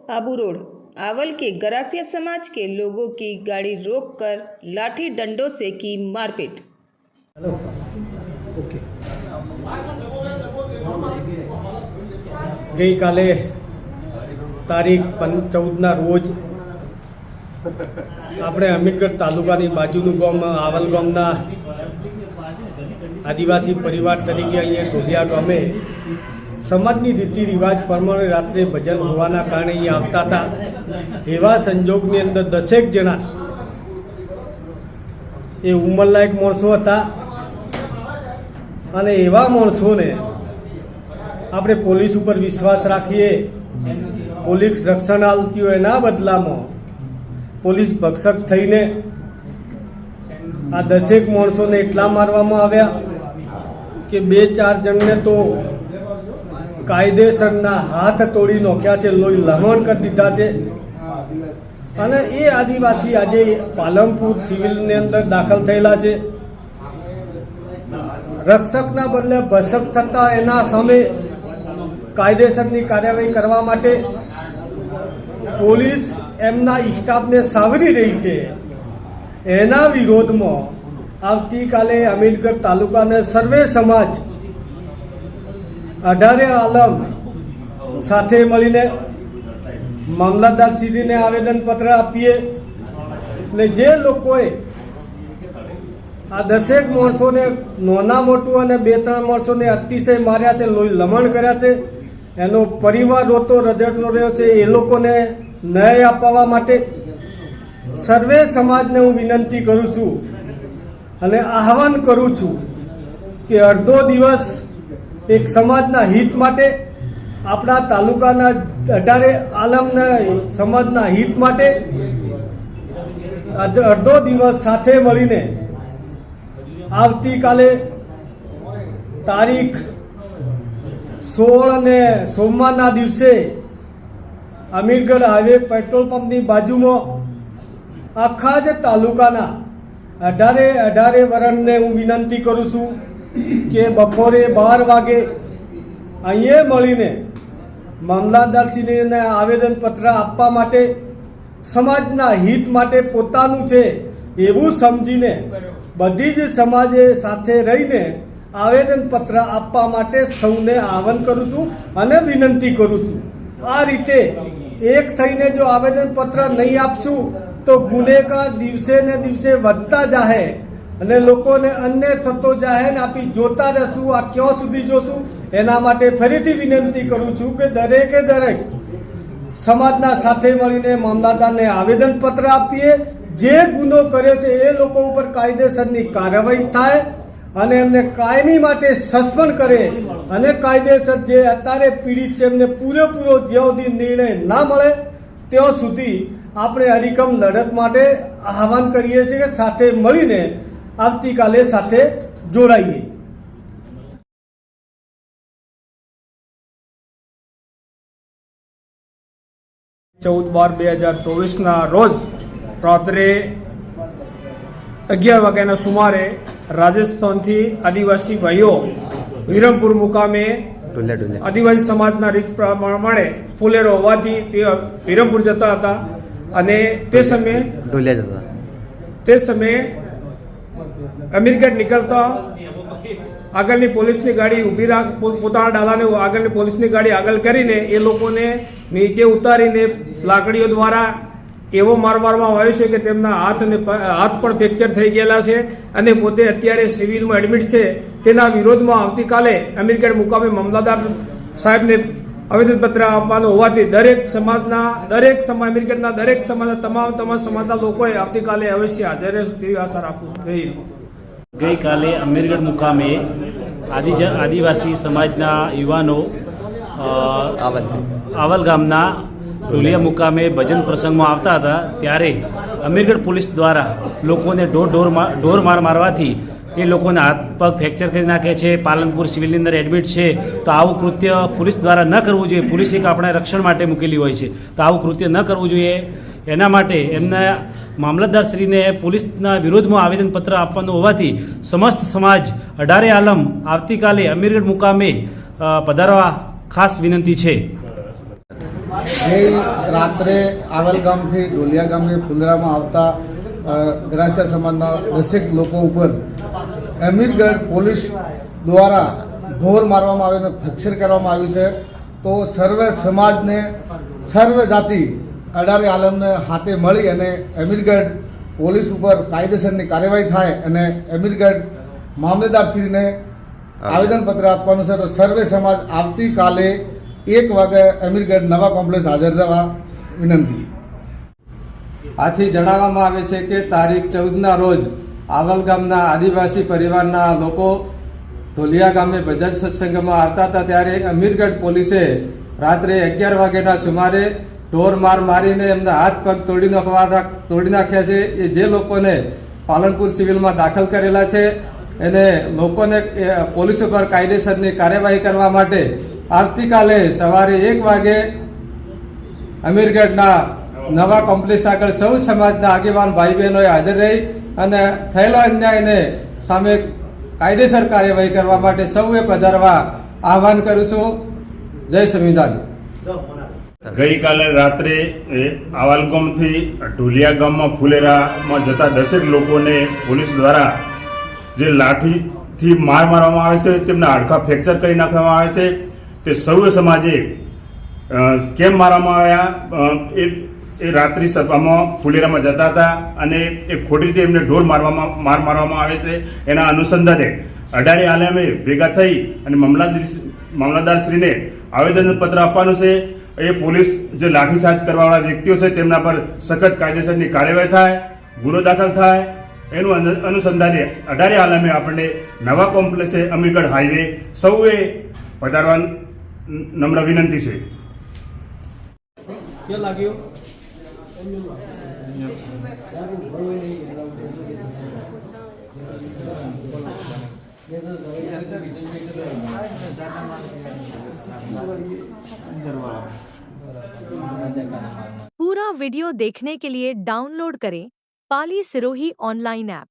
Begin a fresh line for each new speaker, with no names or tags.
Abu road आवल के गरासिया समाज के लोगों की गाड़ी रोककर लाठी डंडों से की मारपीट।
हेलो ओके गई काले तारीख 14 रोज આપણે અમીરગઢ તાલુકાની બાજુનું ગામ આવલ ગામના આદિવાસી પરિવાર તરીકે અહીંયા ઢોલિયા ગામે સમાજની રીતિ રિવાજ પ્રમાણે રાત્રે ભજન હોવાના કારણે અહીંયા આવતા હતા। એવા સંજોગની અંદર 10 જણા એ ઉંમરલાયક માણસો હતા અને એવા માણસોને આપણે પોલીસ ઉપર વિશ્વાસ રાખીએ, પોલીસ રક્ષણ આપતી હોય એના બદલામાં પોલીસ ભક્ષક થઈને આ 10 માણસોને એટલા મારવામાં આવ્યા કે 2-4 જણને તો કાયદેસરના હાથ તોડી નાખ્યા છે, લોહી લહણ કરી દીધા છે। અને એ આદિવાસી આજે પાલનપુર સિવિલની અંદર દાખલ થયેલા છે। રક્ષકના બદલે ભક્ષક થતા એના સામે કાયદેસરની કાર્યવાહી કરવા માટે પોલીસ એમના સ્ટાફને સાવરી રહી છે। એના વિરોધમાં આવતીકાલે અમીરગઢ તાલુકાના સર્વે સમાજ 18 આલમ સાથે મળીને મામલતદારશ્રીને આવેદનપત્ર આપીએ ને જે લોકોએ આ 10 માણસોને નાના મોટું અને 2-3 માણસોને અતિશય માર્યા છે, લોહી લમણ કર્યા છે, એનો પરિવાર રોતો રજડતો રહ્યો છે, એ લોકોને ન્યાય અપાવવા માટે સર્વે સમાજને હું વિનંતી કરું છું અને આહવાન કરું છું કે અડધો દિવસ એક સમાજના હિત માટે, આપણા તાલુકાના 18 આલમના સમાજના હિત માટે અડધો દિવસ સાથે મળીને આવતીકાલે તારીખ 16 ને સોમવારના દિવસે અમીરગઢ હાઈવે પેટ્રોલ પંપની બાજુમાં આખા જ તાલુકાના 18 વરણને હું વિનંતી કરું છું કે બપોરે 12 વાગે અહીંયા મળીને મામલતદારશ્રીને આવેદનપત્ર આપવા માટે, સમાજના હિત માટે પોતાનું છે એવું સમજીને બધી જ સમાજે સાથે રહીને આવેદનપત્ર આપવા માટે સૌને આહવાન કરું છું અને વિનંતી કરું છું। આ રીતે એક થઈને જો આવેદનપત્ર નહીં આપશું તો ગુનેગાર દિવસે ને દિવસે વધતા જાહે અને લોકોને અન્યાય થતો જાહે ને આપી જોતા રહેશું। આ ક્યાં સુધી જોશું? એના માટે ફરીથી વિનંતી કરું છું કે દરેકે દરેક સમાજના સાથે મળીને મામલતદારને આવેદનપત્ર આપીએ, જે ગુનો કર્યો છે એ લોકો ઉપર કાયદેસરની કાર્યવાહી થાય અને એમને કાયમી માટે સસ્પેન્ડ કરે અને કાયદેસર જે અત્યારે પીડિત છે એમને પૂરેપૂરો જ્યાં સુધી નિર્ણય ના મળે ત્યાં સુધી આપણે અડીખમ લડત માટે આહવાન કરીએ છીએ કે સાથે મળીને આવતીકાલે સાથે જોડાઈએ।
14/12/2024 રોજ રાત્રે 11 વાગ્યાના સુમારે રાજસ્થાનથી આદિવાસી ભાઈઓ વિરમપુર મુકામે આદિવાસી સમાજના રીત પ્રમાણે ફુલેરો હોવાથી તે વિરમપુર જતા હતા અને તે સમયે અમીરગઢ નીકળતા આગળની પોલીસની ગાડી ઊભી રાખ, પોતાના ડાલાને આગળની પોલીસની ગાડી આગળ કરીને એ લોકોને નીચે ઉતારીને લાકડીઓ દ્વારા એવો મારવામાં આવ્યો છે કે તેમના હાથ પણ ફ્રેક્ચર થઈ ગયેલા છે અને પોતે અત્યારે સિવિલમાં એડમિટ છે। તેના વિરોધમાં આવતીકાલે અમીરગઢ મુકામે મામલતદાર સાહેબને આવેદનપત્ર આપવાનું હોવાથી અમીરગઢના દરેક સમાજના તમામ સમાજના લોકોએ આવતીકાલે અવશ્ય હાજર રહેશે તેવી આશા રાખું છું।
ગઈકાલે અમીરગઢ મુકામે આદિવાસી સમાજના યુવાનો આવલ ગામના ઢોલિયા મુકામે ભજન પ્રસંગમાં આવતા હતા ત્યારે અમીરગઢ પોલીસ દ્વારા લોકોને ઢોર માર મારવાથી એ લોકોના હાથ પગ ફ્રેક્ચર કરી નાખે છે, પાલનપુર સિવિલની અંદર એડમિટ છે। તો આવું કૃત્ય પોલીસ દ્વારા ન કરવું જોઈએ। પોલીસ એક આપણા રક્ષણ માટે મૂકેલી હોય છે, તો આવું કૃત્ય ન કરવું જોઈએ। એના માટે એમના મામલતદારશ્રીને પોલીસના વિરોધમાં આવેદનપત્ર આપવાનું હોવાથી સમસ્ત સમાજ 18 આલમ આવતીકાલે અમીરગઢ મુકામે પધારવા ખાસ વિનંતી છે।
ગઈ રાત્રે આવેલ ગામથી ઢોલિયા ગામે ફુલરામાં આવતા ગ્રાસિયા સમાજના 10 લોકો ઉપર અમીરગઢ પોલીસ દ્વારા ઢોર મારવામાં આવ્યો અને ફ્રેક્ચર કરવામાં આવ્યું છે. તો સર્વે સમાજને સર્વે જાતિ અડારે આલમને હાથે મળી અને અમીરગઢ પોલીસ ઉપર કાયદેસરની કાર્યવાહી થાય અને અમીરગઢ મામલેદારશ્રીને આવેદનપત્ર આપવાનું છે. તો સર્વે સમાજ આવતીકાલે 1 વાગે અમીરગઢ નવા કોમ્પ્લેક્સ હાજર રહેવા વિનંતી.
આથી જણાવવામાં આવે છે કે તારીખ 14ના રોજ આવલ ગામના આદિવાસી પરિવારના લોકો ઢોલિયા ગામે ભજન સત્સંગમાં આવતા હતા ત્યારે અમીરગઢ પોલીસે રાત્રે 11 વાગ્યાના સુમારે ઢોર મારીને એમના હાથ પગ તોડી નાખ્યા છે. એ જે લોકોને પાલનપુર સિવિલમાં દાખલ કરેલા છે એને લોકોને પોલીસ ઉપર કાયદેસરની કાર્યવાહી કરવા માટે આવતીકાલે સવારે 1 વાગે અમીરગઢના નવા કોમ્પ્લેક્સ આગળ સૌ સમાજના આગેવાન ભાઈ બહેનોએ હાજર રહી અને થયેલો અન્યાયને સામે કાયદેસર કાર્યવાહી કરવા માટે સૌએ પધારવા આહવાન કરું છું. જય સંવિધાન.
ગઈકાલે રાત્રે આવાલગામથી ઢોલિયા ગામમાં ફુલેરામાં જતા 10 લોકોને પોલીસ દ્વારા જે લાઠીથી મારવામાં આવે છે, તેમના હાડકાં ફ્રેક્ચર કરી નાખવામાં આવે છે. તે સૌ સમાજે કેમ મારવામાં આવ્યા એ રાત્રિ સભામાં ફુલેરામાં જતા હતા અને એ ખોટી રીતે એમને ઢોર મારવામાં આવે છે. એના અનુસંધાને અડારી આલમે ભેગા થઈ અને મામલતદારશ્રીને આવેદનપત્ર આપવાનું છે. એ પોલીસ જે લાઠીચાર્જ કરવાવાળા વ્યક્તિઓ છે તેમના પર સખત કાયદેસરની કાર્યવાહી થાય, ગુનો દાખલ થાય. એનું અનુસંધાને અડારી આલમે આપણને નવા કોમ્પ્લેક્સે અમીરગઢ હાઈવે સૌએ પધારવા નમ્ર વિનંતી છે.
पूरा वीडियो देखने के लिए डाउनलोड करें पाली सिरोही ऑनलाइन ऐप।